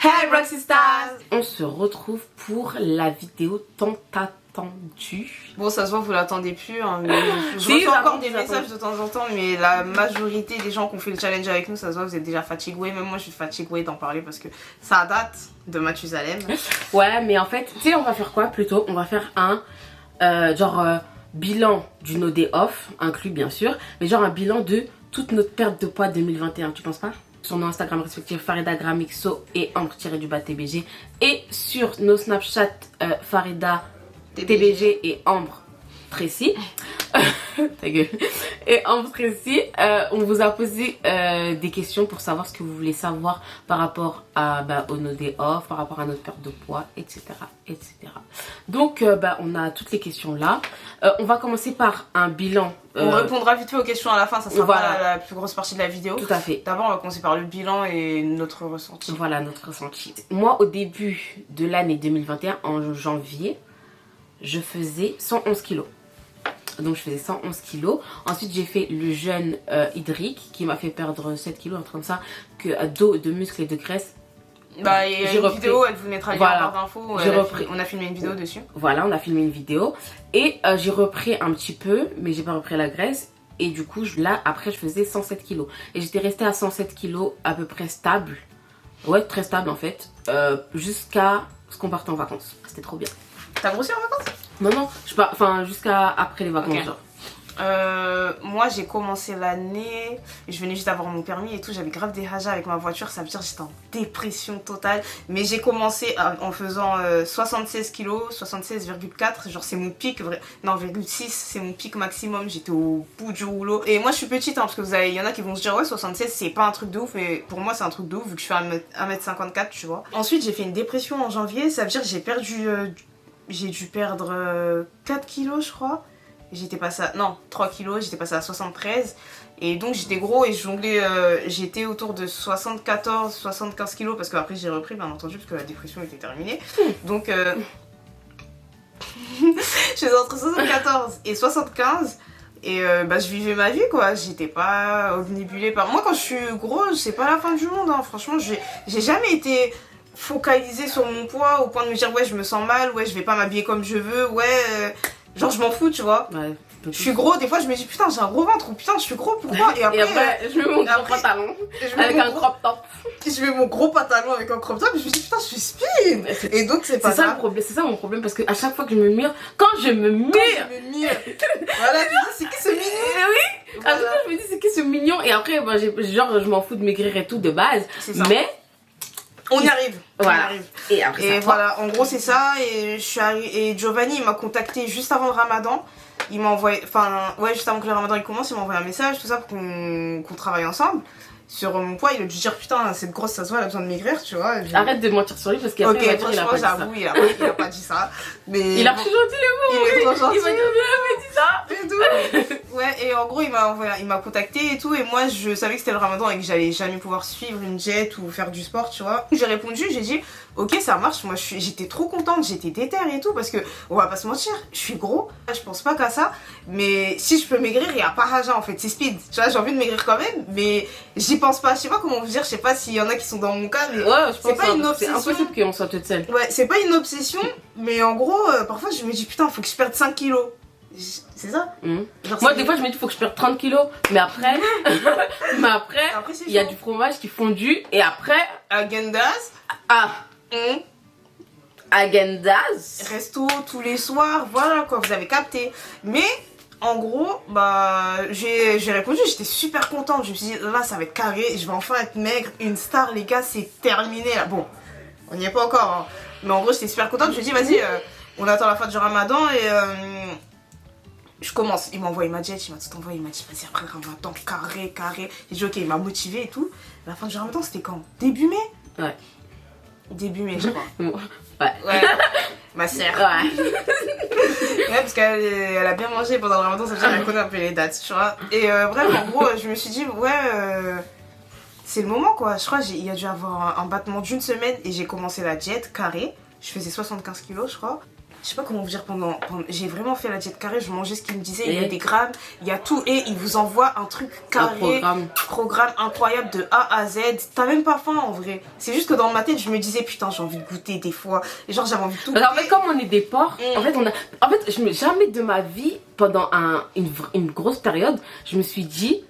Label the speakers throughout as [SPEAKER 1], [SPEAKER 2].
[SPEAKER 1] Hey Roxy Stars! On se retrouve pour la vidéo tant attendue.
[SPEAKER 2] Bon, ça se voit, vous l'attendez plus, hein, mais je reçois encore des messages de temps en temps, mais la majorité des gens qui ont fait le challenge avec nous, ça se voit, vous êtes déjà fatigués. Même moi, je suis fatiguée d'en parler parce que ça date de Mathusalem.
[SPEAKER 1] Ouais, mais en fait, tu sais, on va faire quoi plutôt? On va faire un bilan du No Day Off, inclus bien sûr, mais genre un bilan de toute notre perte de poids 2021, tu penses pas? Sur nos Instagram respectifs Farida Gramixo et Ambre-TBG, et sur nos Snapchat Farida TBG et Ambre Tracy. Ta gueule. Et Ambre Tracy, on vous a posé des questions pour savoir ce que vous voulez savoir par rapport à, au No Day Off, par rapport à notre perte de poids, etc. etc. Donc on a toutes les questions là. On va commencer par un bilan.
[SPEAKER 2] On répondra vite fait aux questions à la fin, ça sera pas la plus grosse partie de la vidéo.
[SPEAKER 1] Tout à fait.
[SPEAKER 2] D'abord, on va commencer par le bilan et notre ressenti.
[SPEAKER 1] Voilà, notre ressenti. Moi, au début de l'année 2021, en janvier, je faisais 111 kilos. Donc, je faisais 111 kilos. Ensuite, j'ai fait le jeûne hydrique qui m'a fait perdre 7 kilos, un truc comme ça, de muscles et de graisse.
[SPEAKER 2] Bah, il y a une vidéo, elle vous mettra le lien en barre d'infos. On a filmé une vidéo dessus.
[SPEAKER 1] Voilà, on a filmé une vidéo. Et j'ai repris un petit peu, mais j'ai pas repris la graisse. Et du coup, là, après, je faisais 107 kilos. Et j'étais restée à 107 kilos à peu près stable. Ouais, très stable en fait. Jusqu'à ce qu'on parte en vacances. C'était trop bien.
[SPEAKER 2] T'as grossi en vacances?
[SPEAKER 1] Non, enfin, jusqu'à après les vacances, genre.
[SPEAKER 2] Moi j'ai commencé l'année, je venais juste d'avoir mon permis et tout, j'avais grave des rajas avec ma voiture, ça veut dire que j'étais en dépression totale. Mais j'ai commencé en faisant 76 kg, 76,4, genre c'est mon pic, non 0,6 c'est mon pic maximum, j'étais au bout du rouleau. Et moi je suis petite, hein, parce que il y en a qui vont se dire ouais 76 c'est pas un truc de ouf, mais pour moi c'est un truc de ouf vu que je fais 1m54 tu vois. Ensuite j'ai fait une dépression en janvier, ça veut dire que j'ai dû perdre 4 kilos je crois. J'étais passée à... Non, 3 kilos, j'étais passée à 73. Et donc j'étais gros et je jonglais... j'étais autour de 75 kilos parce qu'après j'ai repris bien entendu parce que la dépression était terminée. Donc je faisais entre 74 et 75. Et je vivais ma vie quoi, j'étais pas obnubilée par... Moi quand je suis gros, c'est pas la fin du monde hein. Franchement j'ai jamais été focalisée sur mon poids au point de me dire ouais je me sens mal, ouais je vais pas m'habiller comme je veux, ouais... Genre je m'en fous tu vois. Ouais, je suis gros, des fois je me dis putain j'ai un gros ventre ou putain je suis gros pourquoi. Et après
[SPEAKER 1] je mets mon gros pantalon avec un crop top.
[SPEAKER 2] Je mets mon gros pantalon avec un crop top et je me dis putain je suis speed. Et donc c'est pas ça.
[SPEAKER 1] C'est ça mon problème parce que à chaque fois que je me mire, quand je me mire
[SPEAKER 2] voilà tu dis c'est qui ce mignon.
[SPEAKER 1] Oui voilà. À chaque fois je me dis c'est qui ce mignon. Et après genre je m'en fous de maigrir et tout de base. Mais
[SPEAKER 2] on y arrive.
[SPEAKER 1] Voilà.
[SPEAKER 2] On y arrive.
[SPEAKER 1] Et après
[SPEAKER 2] et voilà, en gros c'est ça. Et et Giovanni il m'a contacté juste avant le Ramadan. Il m'a envoyé, enfin ouais juste avant que le Ramadan il commence, il m'a envoyé un message tout ça pour qu'on travaille ensemble. Sur mon poids, il a dû dire putain cette grosse ça se voit, elle a besoin de maigrir tu vois.
[SPEAKER 1] Arrête de mentir sur lui parce qu'après il va dire il a pas dit ça.
[SPEAKER 2] J'avoue il a pas dit ça. Mais
[SPEAKER 1] il a reçu gentil les mots.
[SPEAKER 2] Il est trop gentil.
[SPEAKER 1] Il m'a dit mais dis ça.
[SPEAKER 2] Et tout. Ouais et en gros il m'a contacté et tout et moi je savais que c'était le Ramadan et que j'allais jamais pouvoir suivre une diète ou faire du sport tu vois. J'ai répondu, j'ai dit ok ça marche, moi j'étais trop contente, j'étais déter et tout parce que on va pas se mentir, je suis gros, je pense pas qu'à ça, mais si je peux maigrir il y a pas raja en fait, c'est speed, tu vois j'ai envie de maigrir quand même mais j'y pense pas, je sais pas comment vous dire, je sais pas s'il y en a qui sont dans mon cas mais
[SPEAKER 1] ouais,
[SPEAKER 2] c'est pas une obsession.
[SPEAKER 1] C'est impossible qu'on soit toute seule.
[SPEAKER 2] Ouais c'est pas une obsession mais en gros parfois je me dis putain faut que je perde 5 kilos. C'est ça.
[SPEAKER 1] Moi des fois je me dis faut que je perde 30 kilos mais après il y a du fromage qui fondue et après
[SPEAKER 2] Agendas
[SPEAKER 1] Agendas
[SPEAKER 2] resto tous les soirs voilà quoi vous avez capté mais en gros j'ai répondu, j'étais super contente, je me suis dit là ça va être carré, je vais enfin être maigre, une star les gars c'est terminé là. Bon on n'y est pas encore hein. Mais en gros j'étais super contente, je me suis dit vas-y on attend la fin du Ramadan et je commence, il m'a envoyé ma diète, il m'a tout envoyé, il m'a dit vas-y après le Ramadan carré. J'ai dit ok il m'a motivé et tout. La fin du Ramadan c'était quand? Début mai?
[SPEAKER 1] Ouais.
[SPEAKER 2] Début mai je crois.
[SPEAKER 1] Ouais.
[SPEAKER 2] Ma sœur. Ouais. Ouais parce qu'elle a bien mangé pendant le Ramadan, ça veut dire qu'elle connaît un peu les dates tu vois. Et bref en gros je me suis dit ouais c'est le moment quoi. Je crois qu'il y a dû avoir un battement d'une semaine et j'ai commencé la diète carré. Je faisais 75 kilos je crois. je sais pas comment vous dire, j'ai vraiment fait la diète carrée, je mangeais ce qu'il me disait, il y a
[SPEAKER 1] Et
[SPEAKER 2] des grammes, il y a tout, et il vous envoie un truc carré, programme incroyable de A à Z. T'as même pas faim en vrai. C'est juste que dans ma tête, je me disais, putain, j'ai envie de goûter des fois. Et genre, j'avais envie de tout goûter.
[SPEAKER 1] En fait, comme on est des porcs, en fait, jamais de ma vie, pendant une grosse période, je me suis dit,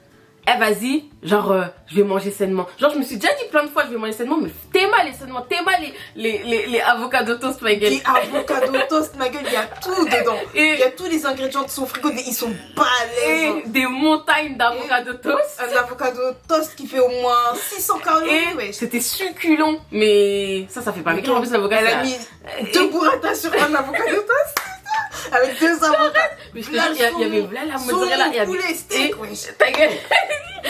[SPEAKER 1] eh vas-y, genre je vais manger sainement. Genre je me suis déjà dit plein de fois je vais manger sainement, mais t'es mal les sainement, t'es mal les avocado toast ma gueule.
[SPEAKER 2] Les avocado toast ma gueule, il y a tout dedans. Il y a tous les ingrédients de son frigo, ils sont balèzes.
[SPEAKER 1] Et des montagnes d'avocado toast.
[SPEAKER 2] Un avocado toast qui fait au moins 600 calories.
[SPEAKER 1] Ouais. C'était succulent, mais ça fait pas maigrir en plus l'avocat.
[SPEAKER 2] Elle a mis 2 burrata sur un avocado toast. Avec 2 avocats.
[SPEAKER 1] Mais je te jure, il y avait là la mozzarella, il y avait
[SPEAKER 2] poulet, steak,
[SPEAKER 1] ta gueule.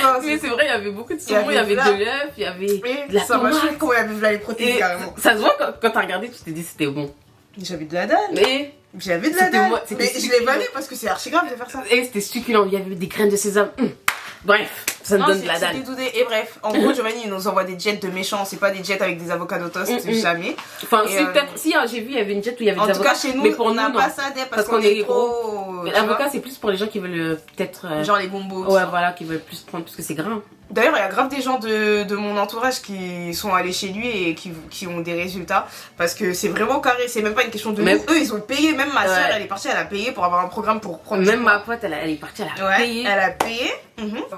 [SPEAKER 2] Non,
[SPEAKER 1] mais c'est vrai, il y avait beaucoup de saumon, il y avait de l'œuf, il y avait de la
[SPEAKER 2] ça
[SPEAKER 1] tomate.
[SPEAKER 2] m'a choqué comment il y avait les protéines carrément.
[SPEAKER 1] Ça se voit quand t'as regardé, tu t'es dit c'était bon.
[SPEAKER 2] J'avais de la dalle.
[SPEAKER 1] Mais
[SPEAKER 2] j'avais de la dalle. Mais je l'ai valé parce que c'est archi grave de faire ça.
[SPEAKER 1] Et c'était succulent, il y avait des graines de sésame. Bref, ça me donne de la dalle.
[SPEAKER 2] Et bref, en gros, Giovanni il nous envoie des jets de méchants, c'est pas des jets avec des avocado toast, jamais.
[SPEAKER 1] Enfin, si peut-être, si j'ai vu, il y avait une jet où il y avait des avocats.
[SPEAKER 2] En tout cas, chez nous,
[SPEAKER 1] mais pour
[SPEAKER 2] on n'a
[SPEAKER 1] nous,
[SPEAKER 2] pas ça parce qu'on est trop.
[SPEAKER 1] L'avocat, c'est plus pour les gens qui veulent peut-être.
[SPEAKER 2] Genre les bonbons.
[SPEAKER 1] Ouais, voilà, qui veulent plus prendre parce que c'est gras.
[SPEAKER 2] D'ailleurs, il y a grave des gens de mon entourage qui sont allés chez lui et qui ont des résultats. Parce que c'est vraiment carré, c'est même pas une question de nous. Eux, ils ont payé, même ma soeur, elle est partie, elle a payé pour avoir un programme pour prendre.
[SPEAKER 1] Même ma pote, elle est partie, elle a payé.
[SPEAKER 2] Elle a payé.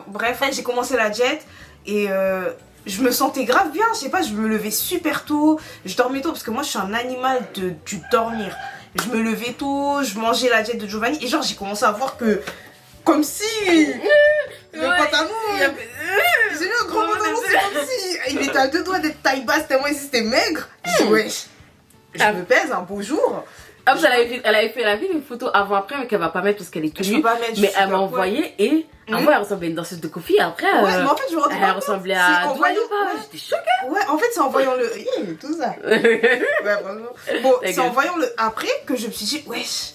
[SPEAKER 2] Bref, j'ai commencé la diète et je me sentais grave bien. Je sais pas, je me levais super tôt. Je dormais tôt parce que moi, je suis un animal du dormir. Je me levais tôt, je mangeais la diète de Giovanni et genre, j'ai commencé à voir que. Comme si. Le pantalon. J'ai vu un grand pantalon, c'est comme si. Il était à 2 doigts d'être taille basse tellement il était maigre. Je dis, wesh. Je me pèse un beau jour.
[SPEAKER 1] Elle avait fait une photo avant-après, mais qu'elle va pas mettre parce qu'elle est toute nue. Mais elle m'a envoyé et. Avant, elle ressemblait à une danseuse de Kofi. Après,
[SPEAKER 2] ouais, mais en fait, je me
[SPEAKER 1] elle ressemblait à Dua Lipa. J'étais choquée.
[SPEAKER 2] Ouais, en fait, c'est en voyant le. Tout ça. Ouais, vraiment. Bon, c'est en voyant le après que je me suis dit, wesh.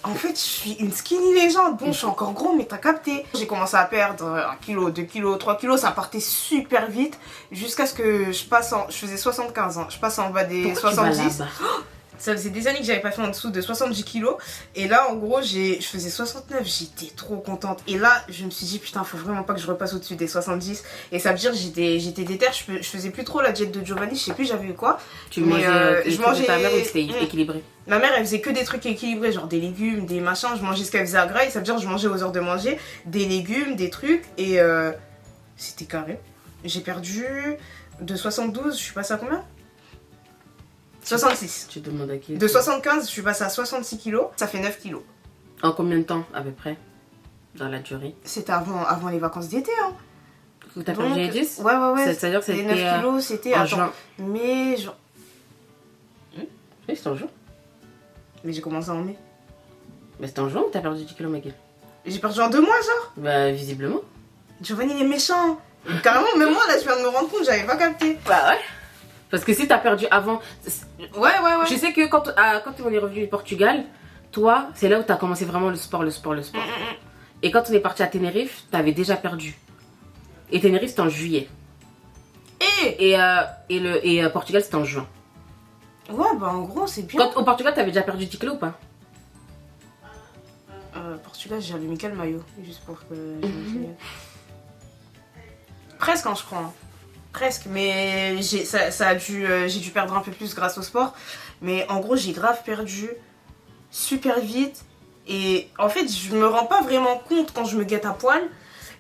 [SPEAKER 2] En fait, je suis une skinny légende. Bon, je suis encore gros, mais t'as capté. J'ai commencé à perdre 1 kg, 2 kg, 3 kg. Ça partait super vite. Jusqu'à ce que je passe en. Je faisais 75 ans. Je passe en bas des 70. Ça faisait des années que j'avais pas fait en dessous de 70 kilos. Et là, en gros, je faisais 69. J'étais trop contente. Et là, je me suis dit, putain, faut vraiment pas que je repasse au-dessus des 70. Et ça veut dire, j'étais déter. Je faisais plus trop la diète de Giovanni. Je sais plus, j'avais eu quoi.
[SPEAKER 1] Tu mangeais. Je mangeais. Ta mère, c'était équilibré.
[SPEAKER 2] Ma mère, elle faisait que des trucs équilibrés, genre des légumes, des machins. Je mangeais ce qu'elle faisait à gras. Et ça veut dire, je mangeais aux heures de manger des légumes, des trucs. Et c'était carré. J'ai perdu de 72. Je suis passée à combien? 66.
[SPEAKER 1] Tu demandes à qui?
[SPEAKER 2] De 75, je suis passée à 66 kilos. Ça fait 9 kilos.
[SPEAKER 1] En combien de temps, à peu près? Dans la durée?
[SPEAKER 2] C'était avant les vacances d'été, hein.
[SPEAKER 1] T'as perdu les 10?
[SPEAKER 2] Ouais.
[SPEAKER 1] C'est-à-dire que c'était
[SPEAKER 2] 9 kilos, c'était
[SPEAKER 1] en juin.
[SPEAKER 2] Mais
[SPEAKER 1] Oui, c'était en juin.
[SPEAKER 2] Mais j'ai commencé en mai.
[SPEAKER 1] Mais c'était en juin ou t'as perdu 10 kilos, ma gueule?
[SPEAKER 2] J'ai perdu en 2 mois, genre.
[SPEAKER 1] Bah, visiblement.
[SPEAKER 2] Giovanni, il est méchant. Carrément, même moi, là, je viens de me rendre compte, j'avais pas capté.
[SPEAKER 1] Bah ouais. Parce que si t'as perdu avant...
[SPEAKER 2] Ouais.
[SPEAKER 1] Je sais que quand on est revenu du Portugal, toi, c'est là où t'as commencé vraiment le sport. Et quand on est parti à Tenerife, t'avais déjà perdu. Et Tenerife, c'était en juillet. Et Portugal, c'était en juin.
[SPEAKER 2] Ouais, bah en gros, c'est bien.
[SPEAKER 1] Au Portugal, t'avais déjà perdu 10 kilos ou pas?
[SPEAKER 2] Portugal, j'ai allumé quel maillot? Juste pour que presque, hein, je crois. Hein. Presque, mais j'ai dû perdre un peu plus grâce au sport. Mais en gros, j'ai grave perdu super vite. Et en fait, je me rends pas vraiment compte quand je me guette à poil.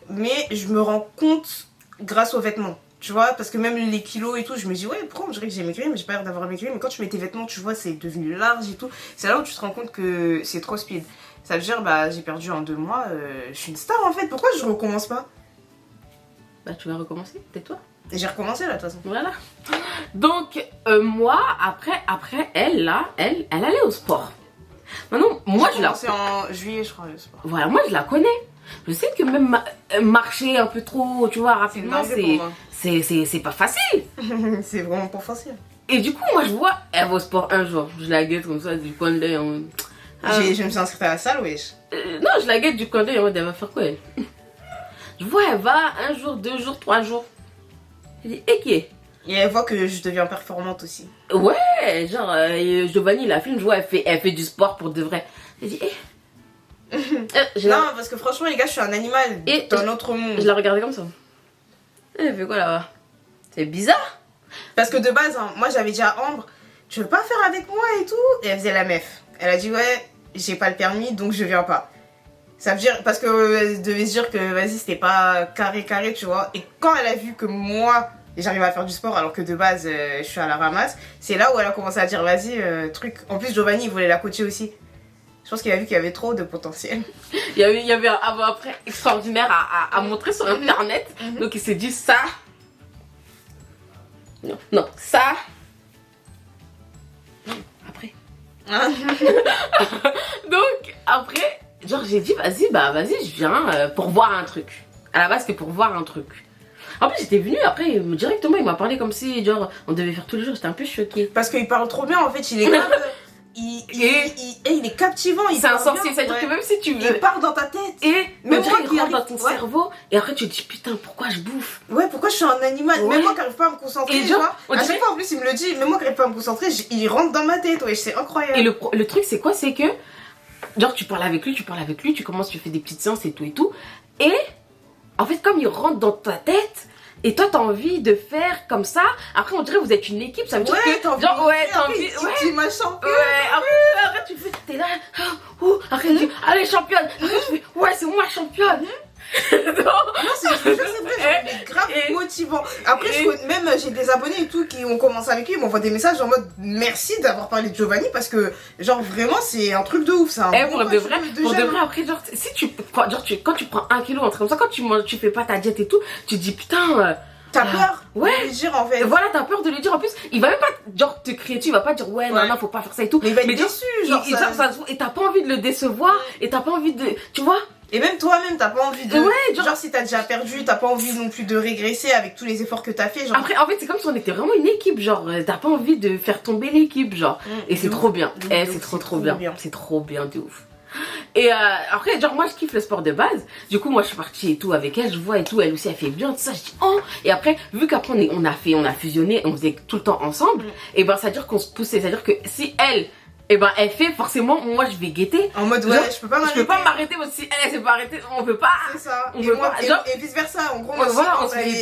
[SPEAKER 2] Mais je me rends compte grâce aux vêtements. Tu vois, parce que même les kilos et tout, je me dis, ouais, pourquoi on dirait que j'ai maigri, mais j'ai pas l'air d'avoir maigri. Mais quand tu mets tes vêtements, tu vois, c'est devenu large et tout. C'est là où tu te rends compte que c'est trop speed. Ça veut dire, bah, j'ai perdu en 2 mois. Je suis une star en fait. Pourquoi je recommence pas?
[SPEAKER 1] Bah, tu vas recommencer, tais-toi.
[SPEAKER 2] J'ai recommencé là, de toute façon.
[SPEAKER 1] Voilà. Donc, moi, après elle, là, elle allait au sport. Maintenant, moi, je la connais.
[SPEAKER 2] C'est en juillet, je crois, le sport.
[SPEAKER 1] Voilà, moi, je la connais. Je sais que même marcher un peu trop, tu vois, rapidement, c'est pas facile.
[SPEAKER 2] C'est vraiment pas facile.
[SPEAKER 1] Et du coup, moi, je vois, elle va au sport un jour. Je la guette comme ça, du coin de l'œil.
[SPEAKER 2] Je me suis inscrite à la salle, wesh.
[SPEAKER 1] Non, je la guette du coin de l'œil en mode, elle va faire quoi, elle? Je vois, elle va 1 jour, 2 jours, 3 jours. Je dis, ok.
[SPEAKER 2] Et elle voit que je deviens performante aussi.
[SPEAKER 1] Ouais, genre, Giovanni, la film, je vois, elle fait du sport pour de vrai. J'ai dit,
[SPEAKER 2] non, parce que franchement, les gars, je suis un animal dans un autre monde.
[SPEAKER 1] Je la regardais comme ça. Elle fait quoi là-bas? C'est bizarre.
[SPEAKER 2] Parce que de base, hein, moi j'avais dit à Ambre, tu veux pas faire avec moi et tout? Et elle faisait la meuf. Elle a dit, ouais, j'ai pas le permis, donc je viens pas. Ça veut dire, parce qu'elle devait se dire que vas-y, c'était pas carré, tu vois. Et quand elle a vu que moi, j'arrive à faire du sport alors que de base, je suis à la ramasse, c'est là où elle a commencé à dire, vas-y, truc. En plus, Giovanni, il voulait la coacher aussi. Je pense qu'il a vu qu'il y avait trop de potentiel.
[SPEAKER 1] Il y avait un avant-après extraordinaire à montrer sur internet. Donc il s'est dit ça. Non, ça. Après. Donc après, genre j'ai dit vas-y, je viens pour voir un truc. À la base c'était pour voir un truc. En plus j'étais venue après, directement il m'a parlé comme si genre on devait faire tous les jours, j'étais un peu choquée.
[SPEAKER 2] Parce qu'il parle trop bien en fait, il est grave... il est captivant,
[SPEAKER 1] c'est un sorcier, c'est-à-dire que même si tu veux...
[SPEAKER 2] Il part dans ta tête.
[SPEAKER 1] Et
[SPEAKER 2] même moi
[SPEAKER 1] il rentre dans ton cerveau. Et après tu te dis putain pourquoi je bouffe.
[SPEAKER 2] Ouais, pourquoi je suis un animal. Même moi qui n'arrive pas à me concentrer,
[SPEAKER 1] et genre,
[SPEAKER 2] à chaque fois en plus il me le dit, même moi qui n'arrive pas à me concentrer, il rentre dans ma tête, ouais, c'est incroyable.
[SPEAKER 1] Et le truc c'est quoi? C'est que genre tu parles avec lui, tu commences, tu fais des petites séances et tout. Et en fait comme il rentre dans ta tête, et toi t'as envie de faire comme ça, après on dirait que vous êtes une équipe, ça veut dire que genre t'as envie,
[SPEAKER 2] tu m'as championne.
[SPEAKER 1] Ouais, après tu fais, t'es là, après tu dis allez championne, après tu fais ouais c'est moi championne.
[SPEAKER 2] Non, c'est vrai, il est grave motivant. Après, même j'ai des abonnés et tout qui ont commencé avec lui, ils m'envoient des messages en mode merci d'avoir parlé de Giovanni parce que, genre, vraiment, c'est un truc de ouf. C'est un
[SPEAKER 1] pour de vrai, après, genre, si tu prends, genre, quand tu prends 1 kilo, un truc comme ça, quand tu fais pas ta diète et tout, tu te dis putain.
[SPEAKER 2] T'as peur
[SPEAKER 1] de
[SPEAKER 2] lui dire en fait.
[SPEAKER 1] Voilà, t'as peur de lui dire en plus. Il va même pas genre te crier dessus, il va pas dire ouais, non, faut pas faire ça et tout.
[SPEAKER 2] Mais il va être déçu, genre.
[SPEAKER 1] Et t'as pas envie de le décevoir, et t'as pas envie de. Tu vois?
[SPEAKER 2] Et même toi-même, t'as pas envie de. Ouais, genre si t'as déjà perdu, t'as pas envie non plus de régresser avec tous les efforts que t'as fait. Genre...
[SPEAKER 1] Après, en fait, c'est comme si on était vraiment une équipe, genre, t'as pas envie de faire tomber l'équipe, genre. Et c'est trop bien. C'est trop bien. C'est trop bien, de ouf. Et après, genre, moi je kiffe le sport de base. Du coup, moi je suis partie et tout avec elle, je vois et tout, elle aussi elle fait bien, tout ça. Je dis oh. Et après, vu qu'après on a fusionné, on faisait tout le temps ensemble, et ben ça veut dire qu'on se poussait. C'est à dire que si elle. Et ben elle fait forcément, moi je vais guetter.
[SPEAKER 2] En mode ouais, je peux pas
[SPEAKER 1] m'arrêter parce que si elle s'est pas arrêtée, on peut pas.
[SPEAKER 2] C'est ça.
[SPEAKER 1] On peut pas. Genre...
[SPEAKER 2] et vice versa. En gros, moi, voilà,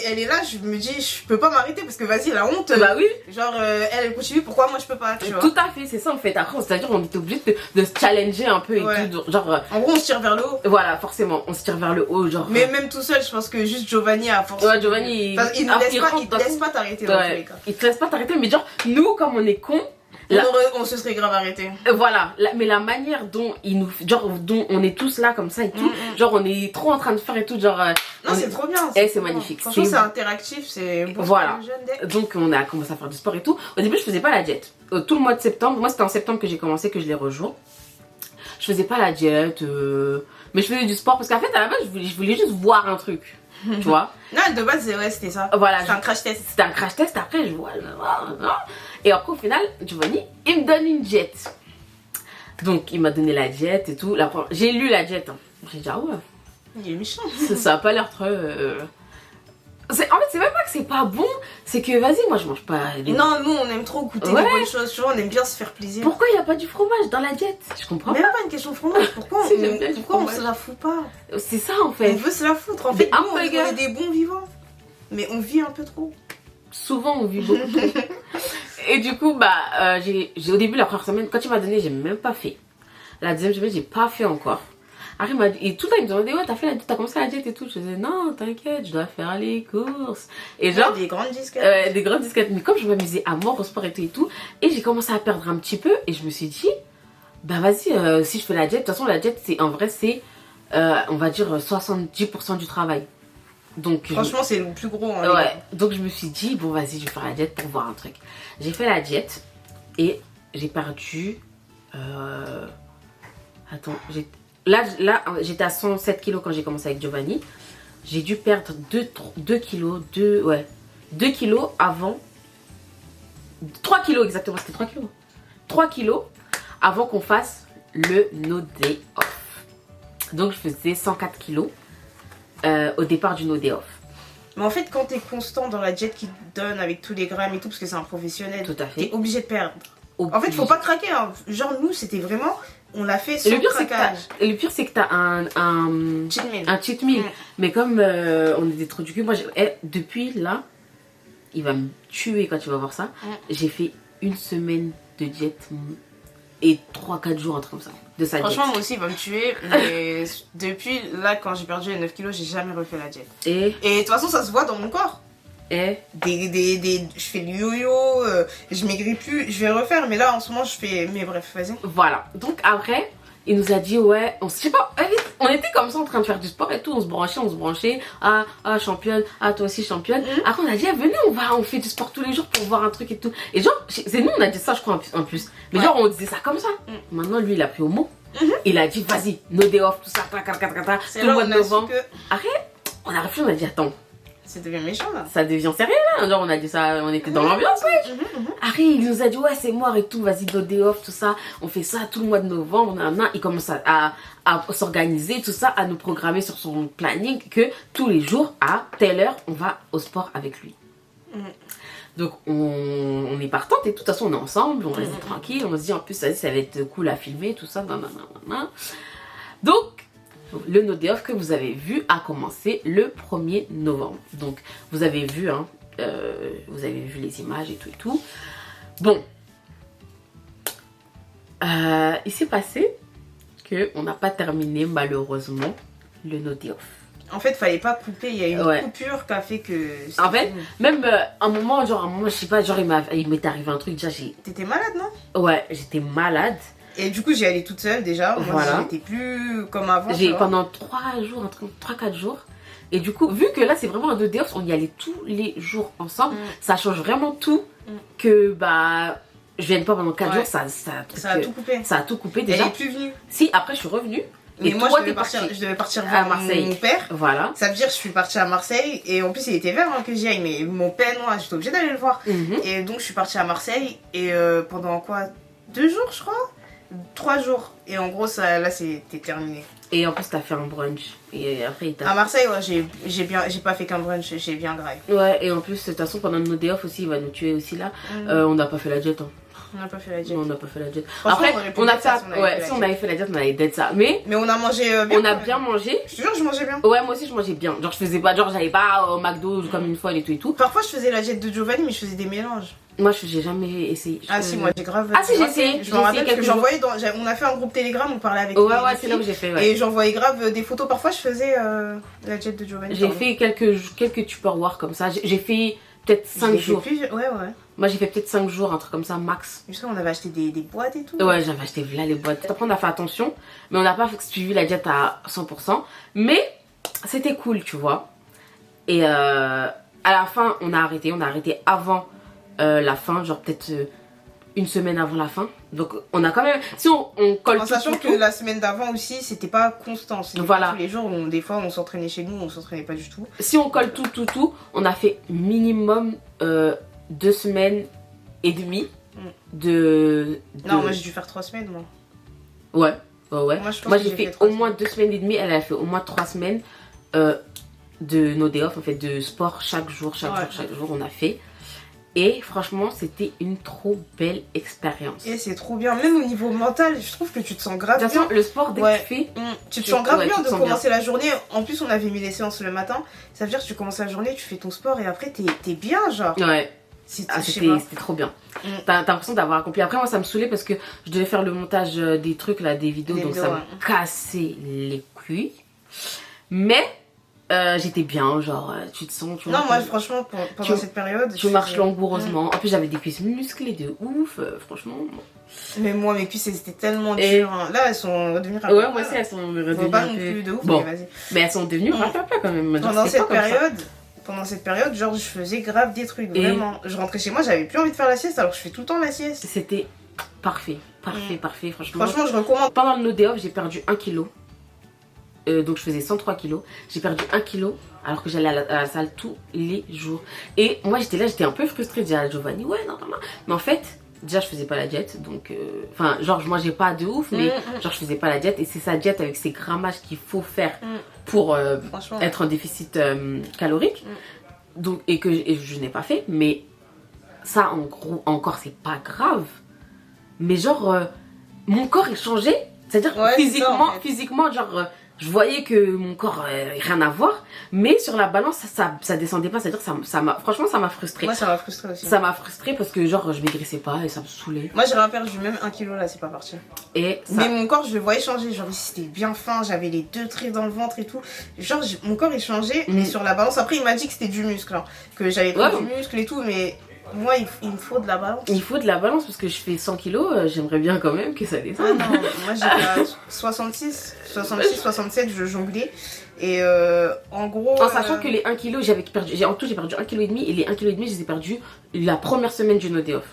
[SPEAKER 2] elle est là, je me dis je peux pas m'arrêter parce que vas-y, la honte.
[SPEAKER 1] Bah oui.
[SPEAKER 2] Genre elle continue, pourquoi moi je peux pas, tu vois.
[SPEAKER 1] Tout à fait, c'est ça en fait. Après, c'est-à-dire on était obligé de se challenger un peu et tout. Genre.
[SPEAKER 2] En gros, on se tire vers le haut.
[SPEAKER 1] Voilà, forcément, on se tire vers le haut, genre.
[SPEAKER 2] Mais même tout seul, je pense que juste Giovanni a force.
[SPEAKER 1] Ouais, Giovanni.
[SPEAKER 2] Il te laisse pas t'arrêter dans tous les cas.
[SPEAKER 1] Il te laisse pas t'arrêter, mais genre, nous, comme on est cons.
[SPEAKER 2] On se serait grave arrêté.
[SPEAKER 1] Voilà, mais la manière dont dont on est tous là comme ça et tout, genre on est trop en train de faire et tout, genre.
[SPEAKER 2] Non, c'est trop bien.
[SPEAKER 1] C'est magnifique.
[SPEAKER 2] Franchement, c'est interactif, c'est bon.
[SPEAKER 1] Voilà. Donc on a commencé à faire du sport et tout. Au début, je faisais pas la diète. Tout le mois de septembre, moi c'était en septembre que j'ai commencé, que je l'ai rejoint. Je faisais pas la diète, mais je faisais du sport parce qu'en fait à la base je voulais juste voir un truc. Tu vois?
[SPEAKER 2] Non, de base, c'était ça.
[SPEAKER 1] Voilà.
[SPEAKER 2] C'était un crash test.
[SPEAKER 1] C'était un crash test, après je vois. Et après, au final, Giovanni, il me donne une diète. Donc, il m'a donné la diète et tout. J'ai lu la diète. Hein. J'ai dit, ah ouais.
[SPEAKER 2] Il est méchant.
[SPEAKER 1] Ça a pas l'air très. En fait, c'est même pas que c'est pas bon, c'est que vas-y, moi je mange pas.
[SPEAKER 2] Non, nous on aime trop goûter des bonnes choses, tu vois, on aime bien se faire plaisir.
[SPEAKER 1] Pourquoi il n'y a pas du fromage dans la diète? Je comprends
[SPEAKER 2] même pas une question de fromage, pourquoi on se la fout pas?
[SPEAKER 1] C'est ça en fait.
[SPEAKER 2] On veut se la foutre, en fait. Nous, on est des bons vivants, mais on vit un peu trop. Souvent
[SPEAKER 1] on vit beaucoup trop. Et du coup, j'ai au début, la première semaine, quand il m'a donné, j'ai même pas fait. La deuxième semaine, j'ai pas fait encore. Après, et tout le temps, il me demandait, ouais, t'as commencé la diète et tout. Je disais, non, t'inquiète, je dois faire les courses. Et genre.
[SPEAKER 2] Des grandes disquettes.
[SPEAKER 1] Des grandes disquettes. Mais comme je m'amusais à mort au sport et tout, et j'ai commencé à perdre un petit peu, et je me suis dit, vas-y, si je fais la diète, de toute façon, la diète, en vrai, c'est, on va dire, 70% du travail. Donc,
[SPEAKER 2] franchement, c'est le plus gros. Hein,
[SPEAKER 1] ouais. Donc, je me suis dit, bon, vas-y, je vais faire la diète pour voir un truc. J'ai fait la diète, et j'ai perdu. Attends, Là j'étais à 107 kilos quand j'ai commencé avec Giovanni. J'ai dû perdre 2 kilos, 2 kilos avant. 3 kilos exactement, c'était 3 kilos. 3 kilos avant qu'on fasse le No Day Off. Donc je faisais 104 kilos au départ du No Day Off.
[SPEAKER 2] Mais en fait, quand t'es constant dans la diète qu'il te donne avec tous les grammes et tout, parce que c'est un professionnel,
[SPEAKER 1] Tout à fait.
[SPEAKER 2] t'es obligé de perdre. En fait, faut pas craquer. Hein. Genre, nous, c'était vraiment. On l'a fait sans craquage.
[SPEAKER 1] Et le pire, c'est que t'as un
[SPEAKER 2] Cheat meal.
[SPEAKER 1] un cheat meal. Mais comme on était trop du cul, moi, depuis là, il va me tuer quand tu vas voir ça. J'ai fait une semaine de diète et 3-4 jours, un truc comme ça. De sa
[SPEAKER 2] Franchement,
[SPEAKER 1] diète.
[SPEAKER 2] moi aussi, il va me tuer. Mais depuis là, quand j'ai perdu les 9 kilos, j'ai jamais refait la diète. Et de toute façon, ça se voit dans mon corps.
[SPEAKER 1] Et
[SPEAKER 2] Je fais du yo-yo, je maigris plus, je vais refaire, mais là en ce moment je fais. Mais bref, vas-y.
[SPEAKER 1] voilà. Donc après, il nous a dit, ouais, je sais pas, on était comme ça en train de faire du sport et tout, on se branchait. Ah, championne, ah, toi aussi championne. Après, on a dit, venez, on fait du sport tous les jours pour voir un truc et tout. Et genre, c'est nous, on a dit ça, je crois, en plus. Mais genre, on disait ça comme ça. Maintenant, lui, il a pris au mot. Il a dit, vas-y, no day off, tout ça, tout le mois de novembre. Après, on a réfléchi, on a dit, attends.
[SPEAKER 2] Ça devient méchant là.
[SPEAKER 1] Ça devient sérieux là. Genre on a dit ça, on était dans l'ambiance, ouais. Après il nous a dit ouais c'est mort et tout, vas-y do day off, tout ça. On fait ça tout le mois de novembre. Il commence à s'organiser, tout ça, à nous programmer sur son planning que tous les jours à telle heure on va au sport avec lui. Donc on est partante et de toute façon on est ensemble, on reste tranquille. On se dit en plus ça va être cool à filmer, tout ça. Donc le No Day Off que vous avez vu a commencé le 1er novembre. Donc vous avez vu, hein, vous avez vu les images et tout. Bon, il s'est passé qu'on n'a pas terminé malheureusement le No Day Off.
[SPEAKER 2] En fait, fallait pas couper, il y a une coupure qui a fait que...
[SPEAKER 1] En fait, même un moment, je sais pas, genre il m'est arrivé un truc, déjà
[SPEAKER 2] T'étais malade, non?
[SPEAKER 1] Ouais, j'étais malade.
[SPEAKER 2] Et du coup, j'y allais toute seule déjà. Moi,
[SPEAKER 1] voilà.
[SPEAKER 2] j'étais plus comme avant.
[SPEAKER 1] Pendant 3-4 jours. Et du coup, vu que là, c'est vraiment un 2D off, on y allait tous les jours ensemble. Ça change vraiment tout. Que bah, je vienne pas pendant 4 jours, ça
[SPEAKER 2] a tout coupé.
[SPEAKER 1] Ça a tout coupé déjà.
[SPEAKER 2] Elle est plus venue.
[SPEAKER 1] Si, après, je suis revenue.
[SPEAKER 2] Mais moi, je devais partir voir Marseille. Mon père.
[SPEAKER 1] Voilà.
[SPEAKER 2] Ça veut dire que je suis partie à Marseille. Et en plus, il était vert hein, que j'y aille. Mais mon père, moi, j'étais obligée d'aller le voir. Et donc, je suis partie à Marseille. Et pendant quoi 2 jours, je crois 3 jours. Et en gros, là, c'était terminé.
[SPEAKER 1] Et en plus, t'as fait un brunch. Et après,
[SPEAKER 2] à Marseille, ouais, j'ai pas fait qu'un brunch, j'ai bien graille.
[SPEAKER 1] Ouais, et en plus, de toute façon, pendant nos day off aussi, il va nous tuer aussi là. On n'a pas fait la jet. Hein.
[SPEAKER 2] On n'a pas fait la jet.
[SPEAKER 1] Non, on n'a pas fait la jet.
[SPEAKER 2] Après,
[SPEAKER 1] on a fait. Si on avait fait la jet, on avait dead ça. Mais
[SPEAKER 2] on a mangé bien.
[SPEAKER 1] On a bien mangé.
[SPEAKER 2] Je te jure, je mangeais bien.
[SPEAKER 1] Ouais, moi aussi, je mangeais bien. Genre, je faisais pas, j'allais pas au McDo comme une fois et tout.
[SPEAKER 2] Parfois, je faisais la jet de Giovanni, mais je faisais des mélanges.
[SPEAKER 1] Moi, j'ai jamais essayé.
[SPEAKER 2] Si, moi, j'ai grave.
[SPEAKER 1] Ah, si, j'ai essayé.
[SPEAKER 2] Je me rappelle que j'envoyais on a fait un groupe Telegram, on parlait avec
[SPEAKER 1] ouais, c'est là où j'ai fait. Ouais.
[SPEAKER 2] Et j'envoyais grave des photos. Parfois, je faisais la jet de Giovanni.
[SPEAKER 1] J'ai fait quelques Tupperware comme ça. J'ai fait peut-être 5 jours.
[SPEAKER 2] Ouais.
[SPEAKER 1] Moi, j'ai fait peut-être 5 jours, un truc comme ça, max.
[SPEAKER 2] Juste on avait acheté des boîtes et tout.
[SPEAKER 1] Ouais, j'avais acheté là les boîtes. Après, on a fait attention, mais on n'a pas suivi la diète à 100%. Mais c'était cool, tu vois. Et à la fin, on a arrêté avant la fin, genre peut-être une semaine avant la fin. Donc, on a quand même. Si on colle
[SPEAKER 2] en sachant que la semaine d'avant aussi, c'était pas constant.
[SPEAKER 1] Voilà.
[SPEAKER 2] Tous les jours, des fois, on s'entraînait chez nous, on s'entraînait pas du tout.
[SPEAKER 1] Si on colle tout, on a fait minimum 2 semaines et demie
[SPEAKER 2] Non, moi j'ai dû faire 3 semaines, moi.
[SPEAKER 1] Ouais. Moi j'ai fait au
[SPEAKER 2] semaines.
[SPEAKER 1] moins 2 semaines et demie, elle a fait au moins 3 semaines de no day off, en fait, de sport chaque jour, on a fait. Et franchement, c'était une trop belle expérience.
[SPEAKER 2] Et c'est trop bien, même au niveau mental, je trouve que tu te sens grave bien.
[SPEAKER 1] De toute façon, le sport, dès que tu fais...
[SPEAKER 2] Tu te sens grave bien de commencer la journée. En plus, on avait mis les séances le matin. Ça veut dire que tu commences la journée, tu fais ton sport et après, t'es bien, genre.
[SPEAKER 1] Ouais. C'était trop bien. T'as l'impression d'avoir accompli. Après, moi, ça me saoulait parce que je devais faire le montage des trucs, là, des vidéos. Donc, ça me cassait les couilles. Mais... j'étais bien, genre tu te sens.
[SPEAKER 2] Non, moi franchement, pendant cette période.
[SPEAKER 1] Tu marches langoureusement. En plus, j'avais des cuisses musclées de ouf, franchement.
[SPEAKER 2] Mais moi, mes cuisses, elles étaient tellement dures. Hein. Là, elles sont redevenues
[SPEAKER 1] rapides. Ouais, moi aussi, elles sont redevenues
[SPEAKER 2] pas non plus de ouf,
[SPEAKER 1] bon.
[SPEAKER 2] mais vas-y.
[SPEAKER 1] Mais elles sont devenues rapides quand même.
[SPEAKER 2] Pendant cette période, genre, je faisais grave des trucs, vraiment. Je rentrais chez moi, j'avais plus envie de faire la sieste, alors que je fais tout le temps la sieste.
[SPEAKER 1] C'était parfait, franchement.
[SPEAKER 2] Franchement, je recommande.
[SPEAKER 1] Pendant le no day off, j'ai perdu 1 kilo. Donc je faisais 103 kilos. J'ai perdu 1 kilo alors que j'allais à la salle tous les jours. Et moi j'étais un peu frustrée. Déjà Giovanni, ouais, non. Mais en fait, déjà je faisais pas la diète. Donc, enfin, genre je mangeais pas de ouf, mais genre je faisais pas la diète. Et c'est sa diète avec ses grammages qu'il faut faire pour être en déficit calorique. Donc, et je n'ai pas fait, mais ça, en gros, encore, c'est pas grave. Mais genre, mon corps, il changeait. C'est-à-dire,
[SPEAKER 2] Ouais,
[SPEAKER 1] physiquement,
[SPEAKER 2] c'est ça, en fait.
[SPEAKER 1] physiquement, genre, je voyais que mon corps, rien à voir. Mais sur la balance, ça descendait pas. C'est-à-dire, franchement, ça m'a frustrée.
[SPEAKER 2] Moi, ça m'a frustrée aussi.
[SPEAKER 1] Ça m'a frustrée parce que, genre, je maigrissais pas et ça me saoulait.
[SPEAKER 2] Moi, j'ai rien perdu, même 1 kilo là, c'est pas parti.
[SPEAKER 1] Et ça,
[SPEAKER 2] Mais mon corps, je le voyais changer. Genre, c'était bien fin, j'avais les 2 traits dans le ventre et tout. Genre, mon corps, il changeait. Mais sur la balance, après, il m'a dit que c'était du muscle. Hein, que j'avais pris du muscle et tout. Mais moi, il me faut de la balance.
[SPEAKER 1] il faut de la balance parce que je fais 100 kilos. J'aimerais bien quand même que ça
[SPEAKER 2] Ah
[SPEAKER 1] descende.
[SPEAKER 2] non, moi, j'étais à 66, 67, je jonglais. Et en gros.
[SPEAKER 1] En sachant que les 1 kg, en tout, j'ai perdu 1,5 kg et les 1,5 kg, je les ai perdus la première semaine du No Day Off.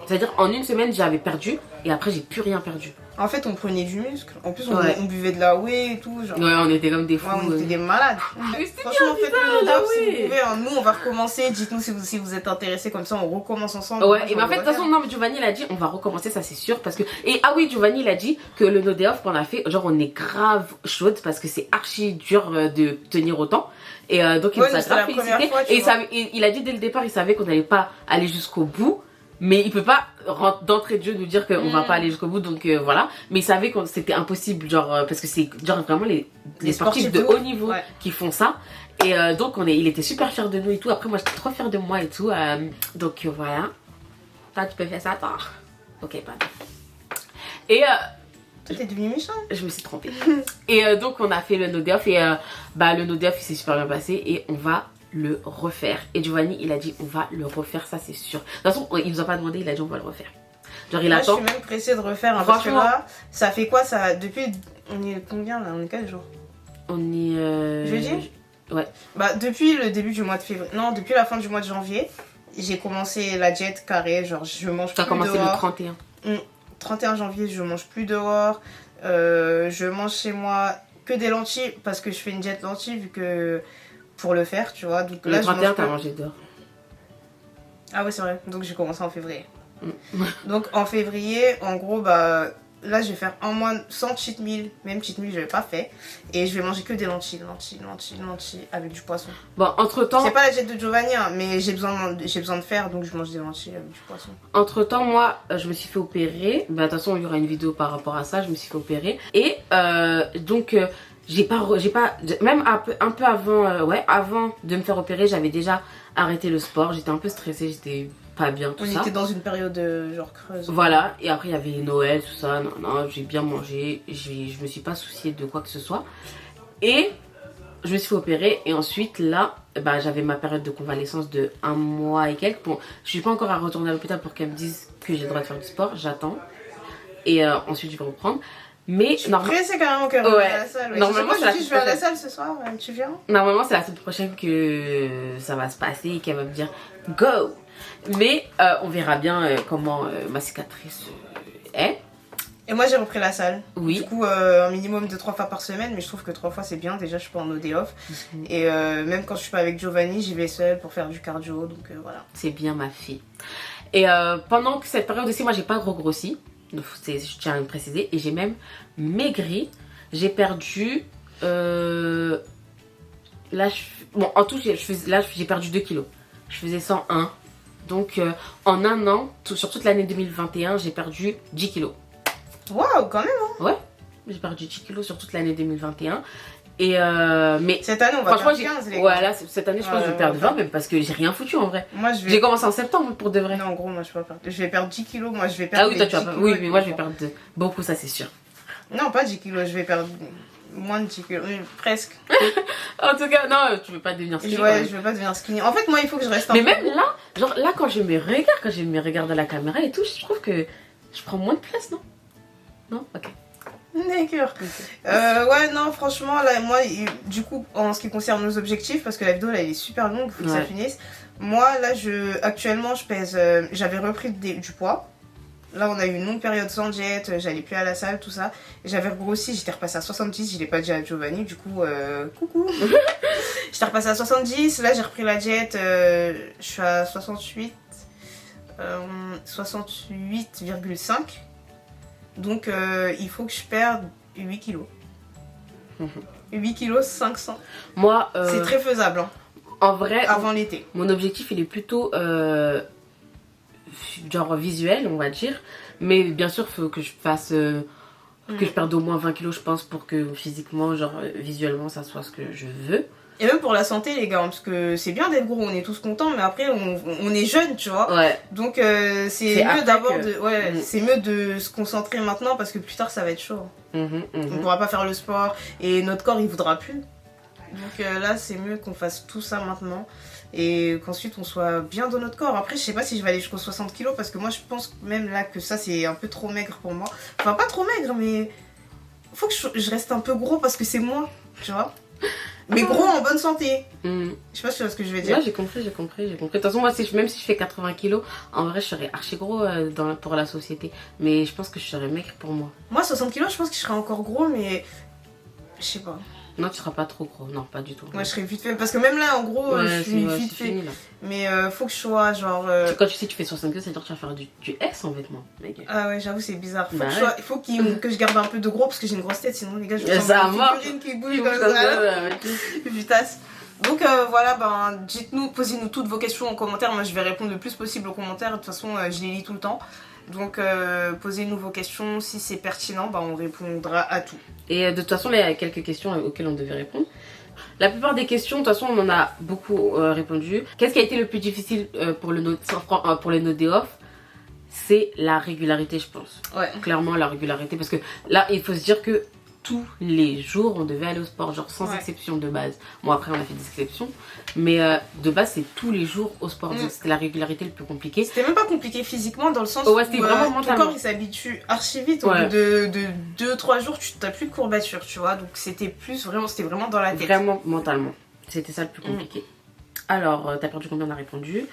[SPEAKER 1] C'est-à-dire, en une semaine, j'avais perdu et après, j'ai plus rien perdu.
[SPEAKER 2] En fait, on prenait du muscle. En plus,
[SPEAKER 1] Ouais.
[SPEAKER 2] on buvait de la whey et tout. Genre.
[SPEAKER 1] Ouais, on était comme des fous.
[SPEAKER 2] Ouais, on était des malades.
[SPEAKER 1] Mais c'était
[SPEAKER 2] Franchement,
[SPEAKER 1] bien,
[SPEAKER 2] faites
[SPEAKER 1] putain,
[SPEAKER 2] le No Day
[SPEAKER 1] la
[SPEAKER 2] Off si
[SPEAKER 1] whey.
[SPEAKER 2] vous pouvez. Hein. Nous, on va recommencer. Dites-nous si vous êtes intéressés. Comme ça, on recommence ensemble.
[SPEAKER 1] Ouais,
[SPEAKER 2] Moi,
[SPEAKER 1] et mais en fait, de toute façon, non, mais Giovanni, il a dit, on va recommencer, ça c'est sûr. Parce que. Et ah oui, Giovanni, il a dit que le No Day Off qu'on a fait, genre, on est grave chaude parce que c'est archi dur de tenir autant. Et donc, il
[SPEAKER 2] Ouais,
[SPEAKER 1] nous a
[SPEAKER 2] c'était la
[SPEAKER 1] grave
[SPEAKER 2] première
[SPEAKER 1] félicité.
[SPEAKER 2] fois, tu
[SPEAKER 1] Et
[SPEAKER 2] vois.
[SPEAKER 1] il a dit dès le départ, il savait qu'on n'allait pas aller jusqu'au bout. Mais il peut pas d'entrée de jeu nous dire qu'on va pas aller jusqu'au bout, donc voilà. Mais il savait que c'était impossible, genre, parce que c'est genre vraiment les sportifs de haut niveau
[SPEAKER 2] ouais.
[SPEAKER 1] qui font ça. Et donc il était super fier de nous et tout. Après, moi j'étais trop fière de moi et tout. Donc voilà. Toi, tu peux faire ça, toi. Ok, pardon. Et
[SPEAKER 2] Toi, t'es devenue méchant.
[SPEAKER 1] je me suis trompée. Et donc on a fait le No Day Off et le No Day Off il s'est super bien passé et on va le refaire. Et Giovanni il a dit on va le refaire, ça c'est sûr. De toute façon il nous a pas demandé, il a dit on va le refaire. Genre il
[SPEAKER 2] Moi,
[SPEAKER 1] attend.
[SPEAKER 2] je suis même pressée de refaire. Hein, parce que
[SPEAKER 1] Franchement.
[SPEAKER 2] là, ça fait quoi ça depuis. On est combien là? On est 4 jours.
[SPEAKER 1] On est.
[SPEAKER 2] Jeudi.
[SPEAKER 1] Ouais.
[SPEAKER 2] Bah, depuis le début du mois de février. Non, depuis la fin du mois de janvier, j'ai commencé la diète carrée. Genre, je mange
[SPEAKER 1] T'as
[SPEAKER 2] plus
[SPEAKER 1] commencé
[SPEAKER 2] dehors.
[SPEAKER 1] le 31.
[SPEAKER 2] 31 janvier, je mange plus dehors. Je mange chez moi que des lentilles parce que je fais une diète lentilles vu que pour le faire, tu vois. Donc
[SPEAKER 1] Le
[SPEAKER 2] là,
[SPEAKER 1] 31
[SPEAKER 2] je mange
[SPEAKER 1] t'as
[SPEAKER 2] que-
[SPEAKER 1] mangé dehors.
[SPEAKER 2] Ah ouais, c'est vrai. Donc j'ai commencé en février. Donc en février, en gros, bah là, je vais faire un mois sans cheat meal. Même cheat meal, je l'ai pas fait. Et je vais manger que des lentilles avec du poisson.
[SPEAKER 1] Bon, entre temps,
[SPEAKER 2] C'est pas la diète de Giovanni, hein, mais j'ai besoin de faire, donc je mange des lentilles avec du poisson.
[SPEAKER 1] moi, je me suis fait opérer. Bah, de toute façon, il y aura une vidéo par rapport à ça. Je me suis fait opérer. Et donc, j'ai pas. Même un peu avant, avant de me faire opérer, j'avais déjà arrêté le sport. J'étais un peu stressée, j'étais pas bien, tout
[SPEAKER 2] On
[SPEAKER 1] ça.
[SPEAKER 2] était dans une période genre creuse.
[SPEAKER 1] Voilà, et après il y avait Noël, tout ça, non, j'ai bien mangé, je me suis pas souciée de quoi que ce soit. Et je me suis fait opérer, et ensuite là, bah, j'avais ma période de convalescence de 1 mois et quelques. Bon, je suis pas encore à retourner à l'hôpital pour qu'elle me dise que j'ai le droit de faire du sport, j'attends. Et ensuite je vais reprendre. Mais
[SPEAKER 2] Pressée carrément qu'elle
[SPEAKER 1] Ouais.
[SPEAKER 2] à la salle. Ouais.
[SPEAKER 1] Normalement,
[SPEAKER 2] Moi,
[SPEAKER 1] c'est la
[SPEAKER 2] je dis, je vais à la
[SPEAKER 1] semaine
[SPEAKER 2] salle ce soir, tu viens?
[SPEAKER 1] normalement c'est la semaine prochaine que ça va se passer et qu'elle va me dire go. Mais on verra bien comment ma cicatrice est.
[SPEAKER 2] Et moi j'ai repris la salle.
[SPEAKER 1] Oui.
[SPEAKER 2] Du coup, un minimum de 3 fois par semaine, mais je trouve que 3 fois c'est bien. Déjà, je suis pas en no day off. Et même quand je suis pas avec Giovanni, j'y vais seule pour faire du cardio. Donc voilà.
[SPEAKER 1] C'est bien ma fille. Et pendant que cette période aussi, moi j'ai pas gros grossi. Donc, je tiens à le préciser. Et j'ai même maigri. J'ai perdu. Là, bon, en tout, j'ai perdu 2 kilos. Je faisais 101. Donc en un an, sur toute l'année 2021, j'ai perdu 10 kilos.
[SPEAKER 2] Waouh, quand même. Hein.
[SPEAKER 1] Ouais, j'ai perdu 10 kilos sur toute l'année 2021. Et mais
[SPEAKER 2] Cette année, on va
[SPEAKER 1] franchement,
[SPEAKER 2] faire 15, les gars.
[SPEAKER 1] ouais, là, cette année, je pense que je vais perdre 20 même parce que j'ai rien foutu en vrai.
[SPEAKER 2] Moi, je vais.
[SPEAKER 1] J'ai commencé en septembre pour de vrai.
[SPEAKER 2] Non, en gros, moi, je vais pas perdre. Je vais perdre 10 kilos. Moi, je vais perdre.
[SPEAKER 1] Ah oui, toi
[SPEAKER 2] les
[SPEAKER 1] tu vas
[SPEAKER 2] 10
[SPEAKER 1] pas.
[SPEAKER 2] kilos
[SPEAKER 1] Oui,
[SPEAKER 2] avec
[SPEAKER 1] mais
[SPEAKER 2] mon
[SPEAKER 1] moi je vais
[SPEAKER 2] corps.
[SPEAKER 1] perdre beaucoup, ça c'est sûr.
[SPEAKER 2] Non, pas 10 kilos. Je vais perdre moins de 10 kilos. Presque.
[SPEAKER 1] En tout cas, non, tu veux pas devenir skinny. quand
[SPEAKER 2] Ouais,
[SPEAKER 1] même.
[SPEAKER 2] je veux pas devenir skinny. En fait, moi, il faut que je reste un
[SPEAKER 1] Mais
[SPEAKER 2] peu.
[SPEAKER 1] même là, genre là, quand je me regarde à la caméra et tout, je trouve que je prends moins de place, non? Non? Ok.
[SPEAKER 2] D'accord. Ouais, non, franchement, là, moi, du coup, en ce qui concerne nos objectifs, parce que la vidéo, là, elle est super longue, il faut que ça
[SPEAKER 1] Ouais.
[SPEAKER 2] finisse. Moi, là, actuellement, je pèse. J'avais repris du poids. Là, on a eu une longue période sans diète, j'allais plus à la salle, tout ça. J'avais regrossi, j'étais repassée à 70, je l'ai pas dit à Giovanni, du coup, coucou. J'étais repassée à 70, là, j'ai repris la diète, je suis à 68, 68,5. Donc, il faut que je perde 8 kilos. 8 kilos, 500.
[SPEAKER 1] Moi,
[SPEAKER 2] C'est très faisable. Hein.
[SPEAKER 1] En vrai,
[SPEAKER 2] avant l'été.
[SPEAKER 1] mon objectif il est plutôt genre visuel, on va dire. Mais bien sûr, il faut que je fasse. Que je perde au moins 20 kilos, je pense, pour que physiquement, genre visuellement, ça soit ce que je veux.
[SPEAKER 2] Et même pour la santé, les gars, parce que c'est bien d'être gros, on est tous contents, mais après, on est jeunes, tu vois.
[SPEAKER 1] Ouais.
[SPEAKER 2] Donc, c'est mieux d'abord de. Ouais,
[SPEAKER 1] Mm.
[SPEAKER 2] c'est mieux de se concentrer maintenant parce que plus tard, ça va être chaud. On pourra pas faire le sport et notre corps, il voudra plus. Donc là, c'est mieux qu'on fasse tout ça maintenant et qu'ensuite on soit bien dans notre corps. Après, je sais pas si je vais aller jusqu'aux 60 kilos parce que moi, je pense même là que ça, c'est un peu trop maigre pour moi. Enfin, pas trop maigre, mais faut que je reste un peu gros parce que c'est moi, tu vois. Mais gros en bonne santé. Je sais pas si tu vois ce que je veux dire.
[SPEAKER 1] Ouais, j'ai compris. De toute façon, moi, même si je fais 80 kilos, en vrai, je serais archi gros pour la société. Mais je pense que je serais maigre pour moi.
[SPEAKER 2] Moi, 60 kilos, je pense que je serais encore gros, mais je sais pas.
[SPEAKER 1] Non, tu seras pas trop gros. Non, pas du tout.
[SPEAKER 2] Ouais, je serais vite fait. Parce que même là, en gros, je suis vite fait.
[SPEAKER 1] Fini,
[SPEAKER 2] Mais faut que je sois genre.
[SPEAKER 1] Quand tu sais que tu fais 60 kilos, ça veut dire que tu vas faire du S en vêtements. Mec.
[SPEAKER 2] Ah ouais, j'avoue, c'est bizarre. Faut
[SPEAKER 1] Bah
[SPEAKER 2] que je
[SPEAKER 1] ouais.
[SPEAKER 2] sois... faut que je garde un peu de gros parce que j'ai une grosse tête, sinon les gars, je
[SPEAKER 1] Ça
[SPEAKER 2] ressemble à
[SPEAKER 1] va.
[SPEAKER 2] une figurine qui bouge comme ça. Putasse. Donc voilà, ben dites-nous, posez-nous toutes vos questions en commentaire. Moi, je vais répondre le plus possible aux commentaires. De toute façon, je les lis tout le temps. Donc posez-nous vos questions. Si c'est pertinent, ben, on répondra à tout.
[SPEAKER 1] Et de toute façon, là, il y a quelques questions auxquelles on devait répondre. La plupart des questions, de toute façon, on en a beaucoup répondu. Qu'est-ce qui a été le plus difficile pour les no day off? C'est la régularité, je pense.
[SPEAKER 2] Ouais.
[SPEAKER 1] Clairement, la régularité. Parce que là, il faut se dire que tous les jours, on devait aller au sport, genre sans exception de base. Bon, après, on a fait des exceptions. Mais de base, c'est tous les jours au sport. Donc, c'était la régularité le plus compliquée.
[SPEAKER 2] C'était même pas compliqué physiquement dans le sens
[SPEAKER 1] où c'était vraiment
[SPEAKER 2] ton
[SPEAKER 1] mentalement.
[SPEAKER 2] corps il s'habitue archi vite. Au bout de 2-3 jours, tu n'as plus de courbature, tu vois. Donc c'était vraiment dans la tête.
[SPEAKER 1] Vraiment mentalement. C'était ça le plus compliqué. Alors, t'as perdu combien? On a répondu.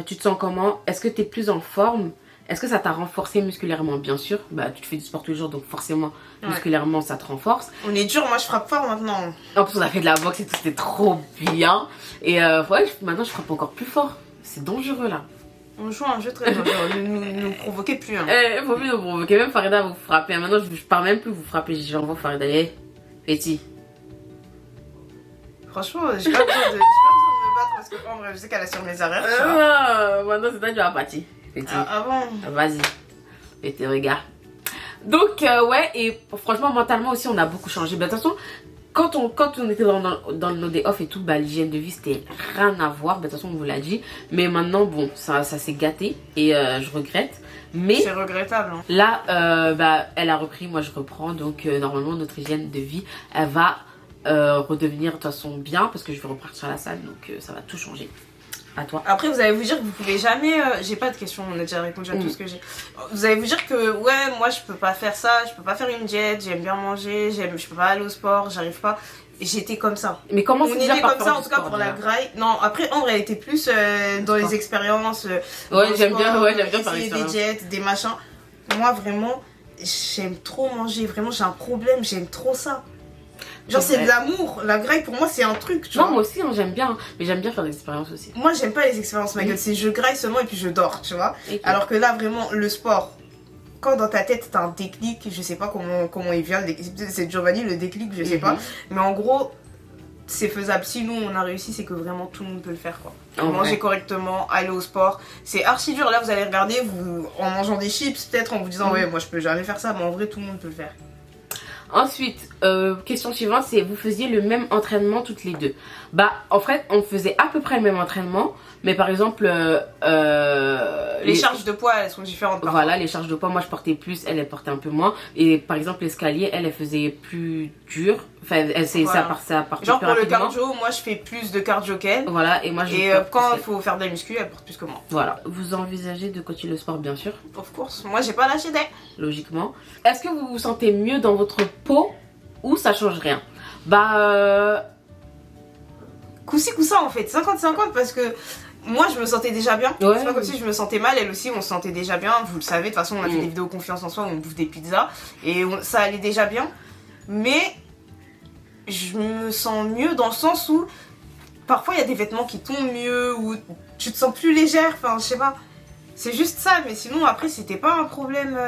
[SPEAKER 1] Tu te sens comment? Est-ce que t'es plus en forme? Est-ce que ça t'a renforcé musculairement? Bien sûr, bah tu fais du sport tous les jours, donc forcément musculairement ça te renforce.
[SPEAKER 2] On est dur, moi je frappe fort maintenant.
[SPEAKER 1] En plus on a fait de la boxe et tout, c'était trop bien. Et ouais, maintenant je frappe encore plus fort. C'est dangereux là.
[SPEAKER 2] On joue un jeu très dangereux, ne nous provoquez plus. Hein.
[SPEAKER 1] Faut mieux nous provoquer, même Farida vous frapper. Maintenant je parle même plus vous frapper, j'envoie Farida. Allez, petit.
[SPEAKER 2] Franchement, j'ai pas besoin de me battre parce que en vrai, je sais qu'elle a sur mes arrières.
[SPEAKER 1] Maintenant c'est toi qui vas partir.
[SPEAKER 2] Avant.
[SPEAKER 1] Vas-y, fais tes regards. Donc ouais, et franchement mentalement aussi on a beaucoup changé. Bah, de toute façon, quand on était dans le day off et tout, bah l'hygiène de vie c'était rien à voir. Bah, de toute façon on vous l'a dit. Mais maintenant bon, ça s'est gâté et je regrette. Mais
[SPEAKER 2] c'est regrettable. Hein.
[SPEAKER 1] Là, bah elle a repris, moi je reprends. Donc normalement notre hygiène de vie, elle va redevenir de toute façon bien parce que je vais repartir à la salle. Donc ça va tout changer. À toi.
[SPEAKER 2] Après, vous allez vous dire que vous pouvez jamais. J'ai pas de questions, on a déjà répondu à tout ce que j'ai. Vous allez vous dire que, ouais, moi je peux pas faire ça, je peux pas faire une diète, j'aime bien manger, je peux pas aller au sport, j'arrive pas. J'étais comme ça.
[SPEAKER 1] Mais comment
[SPEAKER 2] on était comme ça, en tout cas pour la graille. Non, après, en réalité, plus dans les expériences.
[SPEAKER 1] Ouais, j'aime bien faire
[SPEAKER 2] des diètes, des machins. Moi, vraiment, j'aime trop manger. Vraiment, j'ai un problème, j'aime trop ça. Genre c'est de l'amour, la graille pour moi c'est un truc, tu vois.
[SPEAKER 1] Non, moi aussi hein, j'aime bien, mais j'aime bien faire des expériences aussi.
[SPEAKER 2] Moi j'aime pas les expériences, ma gueule, c'est je graille seulement et puis je dors, tu vois. Alors que là vraiment le sport, quand dans ta tête t'as un déclic, je sais pas comment il vient, c'est Giovanni le déclic, je sais pas. Mais en gros c'est faisable, si nous on a réussi c'est que vraiment tout le monde peut le faire quoi. Manger correctement, aller au sport, c'est archi dur, là vous allez regarder, en mangeant des chips peut-être en vous disant ouais moi je peux jamais faire ça, mais en vrai tout le monde peut le faire.
[SPEAKER 1] Ensuite, question suivante, c'est vous faisiez le même entraînement toutes les deux. Bah, en fait, on faisait à peu près le même entraînement, mais par exemple...
[SPEAKER 2] les charges de poids, elles sont différentes.
[SPEAKER 1] Voilà, les charges de poids, moi je portais plus, elle portait un peu moins. Et par exemple, l'escalier, elle faisait plus dur. Enfin, ça partait
[SPEAKER 2] genre
[SPEAKER 1] plus
[SPEAKER 2] pour
[SPEAKER 1] rapidement.
[SPEAKER 2] Le cardio, moi je fais plus de cardio qu'elle.
[SPEAKER 1] Voilà, et moi je...
[SPEAKER 2] Et quand il faut faire de la muscu, elle porte plus que moi.
[SPEAKER 1] Voilà. Vous envisagez de continuer le sport, bien sûr.
[SPEAKER 2] Of course, moi j'ai pas lâché d'air.
[SPEAKER 1] Logiquement. Est-ce que vous vous sentez mieux dans votre peau ou ça change rien? Bah...
[SPEAKER 2] Coup-ci, coup-ça en fait, 50-50 parce que... Moi je me sentais déjà bien, c'est pas comme si je me sentais mal, elle aussi on se sentait déjà bien, vous le savez, de toute façon on a fait des vidéos confiance en soi où on bouffe des pizzas et ça allait déjà bien, mais je me sens mieux dans le sens où parfois il y a des vêtements qui tombent mieux ou tu te sens plus légère, enfin je sais pas, c'est juste ça, mais sinon après c'était pas un problème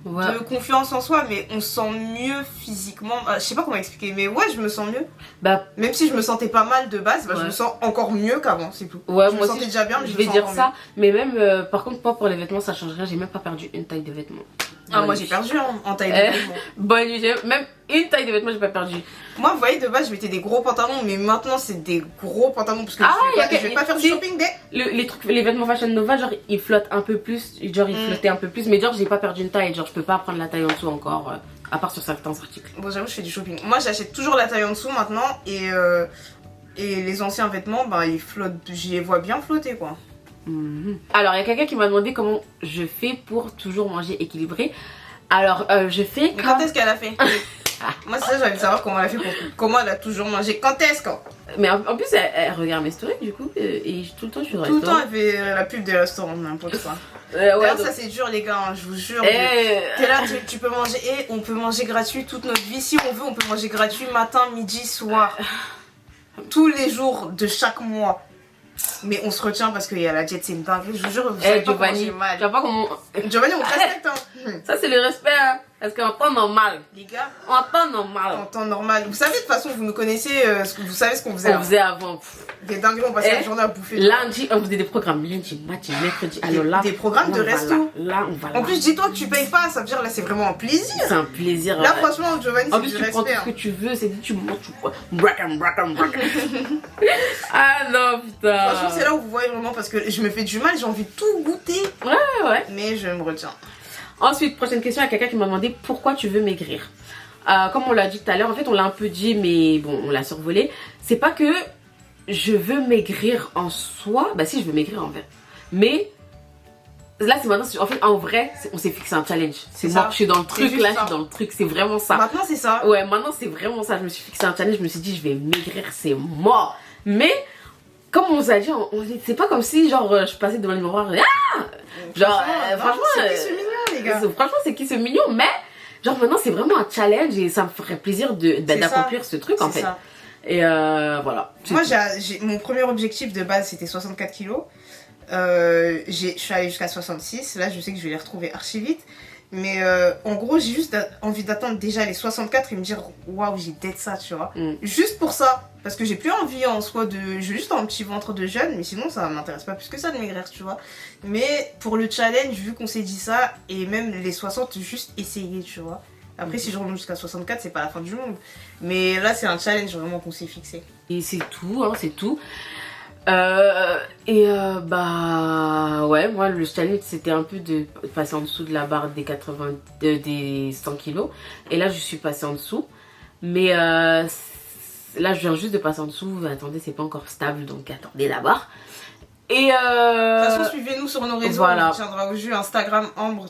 [SPEAKER 1] Ouais.
[SPEAKER 2] de confiance en soi, mais on se sent mieux physiquement. Je sais pas comment expliquer, mais ouais, je me sens mieux.
[SPEAKER 1] Bah,
[SPEAKER 2] Même si je me sentais pas mal de base, bah, je
[SPEAKER 1] Ouais.
[SPEAKER 2] me sens encore mieux qu'avant, c'est tout.
[SPEAKER 1] ouais,
[SPEAKER 2] je
[SPEAKER 1] moi
[SPEAKER 2] me sentais
[SPEAKER 1] aussi,
[SPEAKER 2] déjà bien, mais
[SPEAKER 1] je
[SPEAKER 2] je
[SPEAKER 1] vais
[SPEAKER 2] me sens
[SPEAKER 1] dire
[SPEAKER 2] encore
[SPEAKER 1] ça. Mais même, par contre, pas pour les vêtements, ça change rien. J'ai même pas perdu une taille de vêtements.
[SPEAKER 2] mieux. Ah, moi j'ai perdu en taille de
[SPEAKER 1] Eh.
[SPEAKER 2] vêtements.
[SPEAKER 1] Bonne nuit, même une taille de vêtements, j'ai pas perdu.
[SPEAKER 2] Moi, vous voyez, de base, je mettais des gros pantalons, mais maintenant c'est des gros pantalons parce que
[SPEAKER 1] Ah,
[SPEAKER 2] je vais pas faire du
[SPEAKER 1] si.
[SPEAKER 2] shopping, mais.
[SPEAKER 1] Les trucs, les vêtements Fashion Nova, genre ils flottent un peu plus, genre ils flottaient un peu plus, mais genre j'ai pas perdu une taille, genre je peux pas prendre la taille en dessous encore, à part sur certains articles.
[SPEAKER 2] Bon, j'avoue, je fais du shopping. Moi, j'achète toujours la taille en dessous maintenant et les anciens vêtements, bah ils flottent, j'y les vois bien flotter quoi.
[SPEAKER 1] Alors il y a quelqu'un qui m'a demandé comment je fais pour toujours manger équilibré. Alors je fais
[SPEAKER 2] Mais quand est-ce qu'elle a fait? Moi, c'est ça, j'ai envie de savoir comment elle a fait comment elle a toujours mangé. Quand est-ce quand?
[SPEAKER 1] Mais en plus elle regarde mes stories du coup, et tout le temps je suis dans les
[SPEAKER 2] Tout le temps,
[SPEAKER 1] stories.
[SPEAKER 2] elle fait la pub des restaurants, n'importe quoi.
[SPEAKER 1] Ouais,
[SPEAKER 2] D'ailleurs,
[SPEAKER 1] donc-
[SPEAKER 2] ça c'est dur, les gars, hein, je vous jure.
[SPEAKER 1] Eh,
[SPEAKER 2] T'es là, tu peux manger, et on peut manger gratuit toute notre vie. Si on veut, on peut manger gratuit matin, midi, soir. Tous les jours de chaque mois. Mais on se retient parce qu'il y a la jet, c'est une dinguerie. Je vous jure, vous savez pas comment
[SPEAKER 1] Giovanni,
[SPEAKER 2] j'ai
[SPEAKER 1] tu
[SPEAKER 2] mal.
[SPEAKER 1] vois pas comment.
[SPEAKER 2] Giovanni, on te respecte, hein.
[SPEAKER 1] Ça c'est le respect, hein, parce qu'en temps normal.
[SPEAKER 2] Les gars,
[SPEAKER 1] En temps
[SPEAKER 2] en
[SPEAKER 1] normal.
[SPEAKER 2] temps normal. Vous savez, de toute façon, vous nous connaissez, vous savez ce qu'on faisait
[SPEAKER 1] On
[SPEAKER 2] avant.
[SPEAKER 1] faisait avant. Pff.
[SPEAKER 2] Des dingueries, on passait
[SPEAKER 1] Eh,
[SPEAKER 2] la journée à bouffer.
[SPEAKER 1] Lundi, on faisait des programmes. Lundi, mardi, mercredi. Alors là,
[SPEAKER 2] des programmes de
[SPEAKER 1] là, on va
[SPEAKER 2] resto.
[SPEAKER 1] Là, on va là.
[SPEAKER 2] En plus, dis-toi que tu payes pas, ça veut dire là, c'est vraiment un plaisir.
[SPEAKER 1] c'est un plaisir.
[SPEAKER 2] Là, franchement, Giovanni,
[SPEAKER 1] en
[SPEAKER 2] c'est
[SPEAKER 1] plus,
[SPEAKER 2] du
[SPEAKER 1] tu prends tout
[SPEAKER 2] respect.
[SPEAKER 1] ce
[SPEAKER 2] hein.
[SPEAKER 1] que tu veux. C'est dit, tu manges, tu prends. Bracam. Ah non, putain.
[SPEAKER 2] Franchement, c'est là où vous voyez vraiment parce que je me fais du mal, j'ai envie de tout goûter,
[SPEAKER 1] Ouais.
[SPEAKER 2] mais je me retiens.
[SPEAKER 1] Ensuite, prochaine question, il y a quelqu'un qui m'a demandé pourquoi tu veux maigrir. Comme on l'a dit tout à l'heure, en fait, on l'a un peu dit, mais bon, on l'a survolé. C'est pas que je veux maigrir en soi. Bah, si, je veux maigrir en vrai. Mais là, c'est maintenant. En fait, en vrai, on s'est fixé un challenge. C'est
[SPEAKER 2] C'est
[SPEAKER 1] moi,
[SPEAKER 2] ça.
[SPEAKER 1] je suis dans le
[SPEAKER 2] C'est
[SPEAKER 1] truc
[SPEAKER 2] juste
[SPEAKER 1] là, je
[SPEAKER 2] ça.
[SPEAKER 1] suis dans le truc. C'est vraiment ça.
[SPEAKER 2] Maintenant, c'est ça.
[SPEAKER 1] Ouais, maintenant c'est vraiment ça. Je me suis fixé un challenge, je me suis dit je vais maigrir, c'est mort. Mais comme on vous a dit, c'est pas comme si genre je passais devant le miroir et genre franchement,
[SPEAKER 2] c'est qui ce mignon, les gars?
[SPEAKER 1] franchement c'est qui ce mignon, mais genre maintenant c'est vraiment un challenge et ça me ferait plaisir d'accomplir ce truc en
[SPEAKER 2] C'est
[SPEAKER 1] fait.
[SPEAKER 2] ça.
[SPEAKER 1] Et voilà.
[SPEAKER 2] Moi, mon premier objectif de base, c'était 64 kilos. Je suis allée jusqu'à 66. Là, je sais que je vais les retrouver archi vite. Mais en gros, j'ai juste envie d'attendre déjà les 64 et me dire waouh, j'ai d'être ça, tu vois. Juste pour ça. Parce que j'ai plus envie en soi de. J'ai juste un petit ventre de jeune, mais sinon, ça m'intéresse pas plus que ça de maigrir, tu vois. Mais pour le challenge, vu qu'on s'est dit ça, et même les 60, juste essayer, tu vois. Après, si je remonte jusqu'à 64, c'est pas la fin du monde. Mais là, c'est un challenge vraiment qu'on s'est fixé.
[SPEAKER 1] Et c'est tout, hein, c'est tout. Bah ouais, moi le challenge c'était un peu de passer en dessous de la barre des 100 kilos. Et là je suis passée en dessous. Mais là je viens juste de passer en dessous. Attendez, c'est pas encore stable, donc attendez d'abord. Et
[SPEAKER 2] De toute façon, suivez-nous sur nos réseaux.
[SPEAKER 1] voilà.
[SPEAKER 2] On vous tiendra au jus. Instagram, Ambre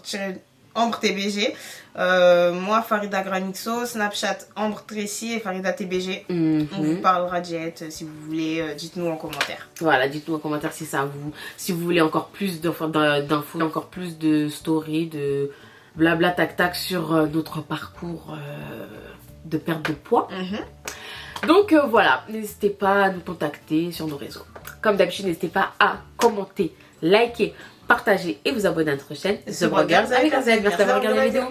[SPEAKER 2] TBG. Moi, Farida Gramixo. Snapchat, Ambre Tracy et Farida TBG. On vous parlera diète si vous voulez. Dites-nous en commentaire.
[SPEAKER 1] Voilà, dites-nous en commentaire si ça vous, si vous voulez encore plus d'infos, encore plus de stories, de blabla tac tac sur notre parcours de perte de poids. Donc voilà, n'hésitez pas à nous contacter sur nos réseaux. Comme d'habitude, n'hésitez pas à commenter, liker, partager et vous abonner à notre chaîne The Broad Girls avec un Z. Merci d'avoir regardé la vidéo.